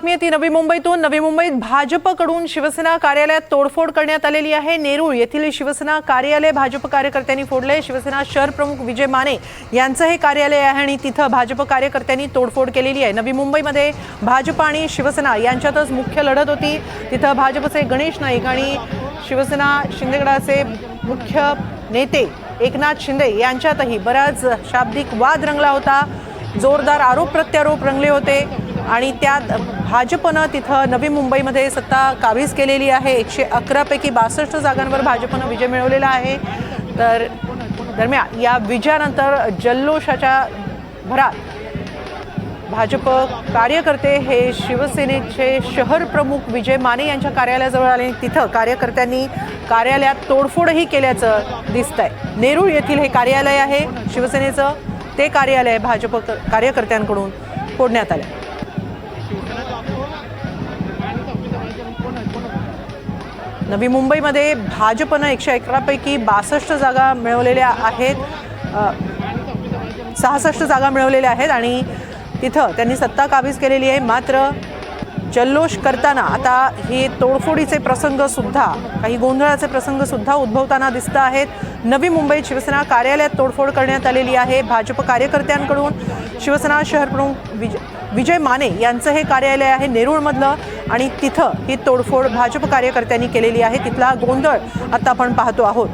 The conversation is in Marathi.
ती नवी मुंबईतून नवी मुंबईत भाजपकडून शिवसेना कार्यालयात तोडफोड करण्यात आलेली आहे। नेरूळ येथील शिवसेना कार्यालय भाजप कार्यकर्त्यांनी फोडले। शिवसेना शहर प्रमुख विजय माने यांचं हे कार्यालय आहे आणि तिथं भाजप कार्यकर्त्यांनी तोडफोड केलेली आहे। नवी मुंबईमध्ये भाजप आणि शिवसेना यांच्यातच मुख्य लढत होती। तिथं भाजपचे गणेश नाईक आणि शिवसेना शिंदेगडाचे मुख्य नेते एकनाथ शिंदे यांच्यातही बराच शाब्दिक वाद रंगला होता। जोरदार आरोप प्रत्यारोप रंगले होते आणि त्यात भाजपनं तिथं नवी मुंबईमध्ये सत्ता काबीज केलेली आहे। 111 पैकी 62 जागांवर भाजपनं विजय मिळवलेला आहे। तर दरम्यान या विजयानंतर जल्लोषाच्या भरात भाजप कार्यकर्ते हे शिवसेनेचे शहर प्रमुख विजय माने यांच्या कार्यालयाजवळ आले। तिथं कार्यकर्त्यांनी कार्यालयात तोडफोडही केल्याचं दिसतंय। नेरूळ येथील हे कार्यालय आहे शिवसेनेचं, ते कार्यालय भाजप कार्यकर्त्यांकडून फोडण्यात आले। नवी मुंबईमध्ये भाजपनं 111 पैकी 62 जागा मिळवलेल्या आहेत, 66 जागा मिळवलेल्या आहेत आणि तिथं त्यांनी सत्ता काबीज केलेली आहे। मात्र जल्लोष करताना आता हे तोडफोडीचे प्रसंग सुद्धा, काही गोंधळाचे प्रसंग सुद्धा उद्भवताना दिसत आहेत। नवी मुंबईत शिवसेना कार्यालयात तोडफोड करण्यात आलेली आहे भाजप कार्यकर्त्यांकडून। शिवसेना शहर प्रमुख विजय माने यांचं हे कार्यालय आहे नेरूळमधलं आणि तिथं ही तोडफोड भाजप कार्यकर्त्यांनी केलेली आहे। तिथला गोंधळ आता आपण पाहतो आहोत।